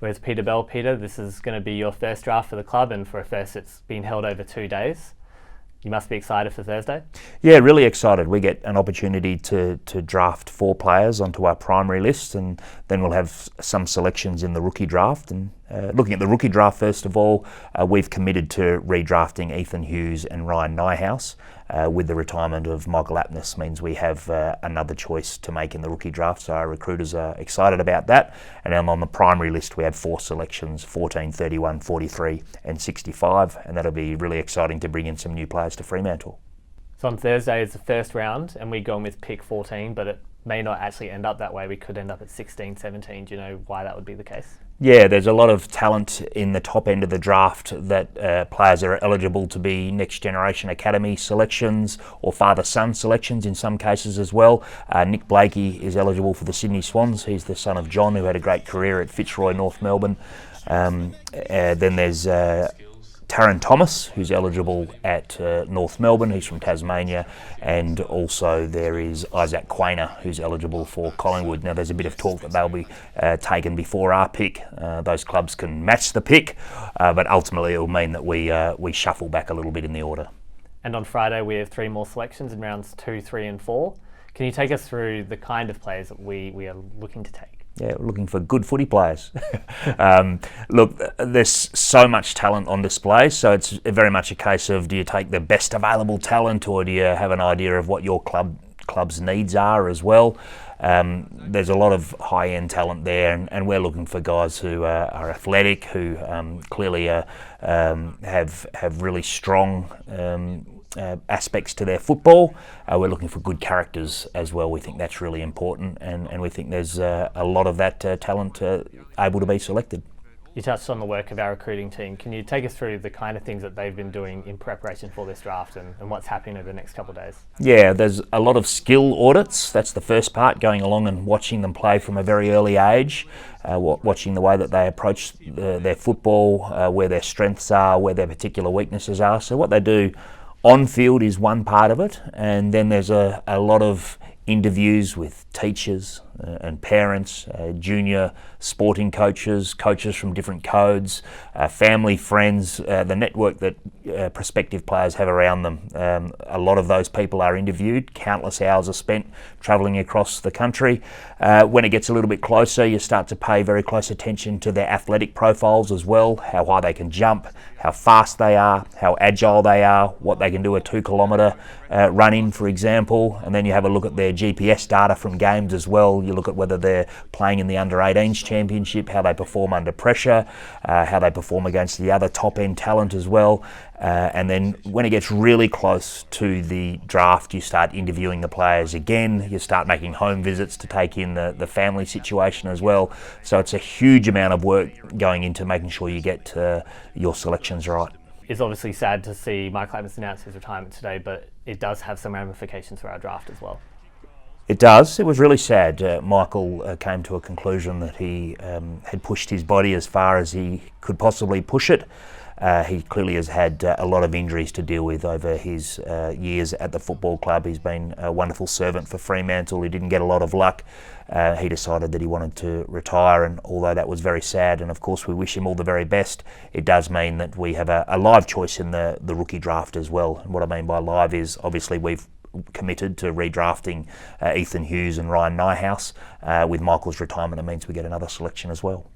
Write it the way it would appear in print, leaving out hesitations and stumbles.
Whereas Peter Bell, Peter, this is going to be your first draft for the club, and for a first it's been held over 2 days. You must be excited for Thursday? Yeah, really excited. We get an opportunity to draft 4 players onto our primary list, and then we'll have some selections in the rookie draft. And looking at the rookie draft, first of all, we've committed to redrafting Ethan Hughes and Ryan Nyhouse. With the retirement of Michael Aptness means we have another choice to make in the rookie draft, so our recruiters are excited about that. And then on the primary list we have 4 selections, 14, 31, 43 and 65, and that'll be really exciting to bring in some new players to Fremantle. So on Thursday is the first round and we're going with pick 14, but it may not actually end up that way. We could end up at 16, 17. Do you know why that would be the case? Yeah, there's a lot of talent in the top end of the draft that players are eligible to be Next Generation Academy selections or father-son selections in some cases as well. Nick Blakey is eligible for the Sydney Swans. He's the son of John, who had a great career at Fitzroy, North Melbourne. Then there's Taron Thomas, who's eligible at North Melbourne. He's from Tasmania. And also there is Isaac Quainer, who's eligible for Collingwood. Now there's a bit of talk that they'll be taken before our pick. Those clubs can match the pick, but ultimately it will mean that we shuffle back a little bit in the order. And on Friday we have 3 more selections in rounds 2, 3 and 4. Can you take us through the kind of players that we are looking to take? Yeah, we're looking for good footy players. Look, there's so much talent on display, so it's very much a case of, do you take the best available talent, or do you have an idea of what your club's needs are as well? There's a lot of high-end talent there, and we're looking for guys who are athletic, who clearly have really strong aspects to their football. We're looking for good characters as well. We think that's really important, and we think there's a lot of that talent able to be selected. You touched on the work of our recruiting team. Can you take us through the kind of things that they've been doing in preparation for this draft and what's happening over the next couple of days? Yeah, there's a lot of skill audits. That's the first part, going along and watching them play from a very early age, watching the way that they approach their football, where their strengths are, where their particular weaknesses are. So what they do on field is one part of it, and then there's a lot of interviews with teachers and parents, junior sporting coaches, coaches from different codes, family, friends, the network that prospective players have around them. A lot of those people are interviewed. Countless hours are spent travelling across the country. When it gets a little bit closer, you start to pay very close attention to their athletic profiles as well, how high they can jump, how fast they are, how agile they are, what they can do a 2-kilometre run-in, for example. And then you have a look at their GPS data from games as well. You look at whether they're playing in the under-18s championship, how they perform under pressure, how they perform against the other top-end talent as well. And then when it gets really close to the draft, you start interviewing the players again. You start making home visits to take in the family situation as well. So it's a huge amount of work going into making sure you get your selections right. It's obviously sad to see Michael Aptness announce his retirement today, but it does have some ramifications for our draft as well. It does. It was really sad. Michael came to a conclusion that he had pushed his body as far as he could possibly push it. He clearly has had a lot of injuries to deal with over his years at the football club. He's been a wonderful servant for Fremantle. He didn't get a lot of luck. He decided that he wanted to retire, and although that was very sad, and of course we wish him all the very best, it does mean that we have a live choice in the rookie draft as well. And what I mean by live is, obviously we've committed to redrafting Ethan Hughes and Ryan Nyhouse. With Michael's retirement, it means we get another selection as well.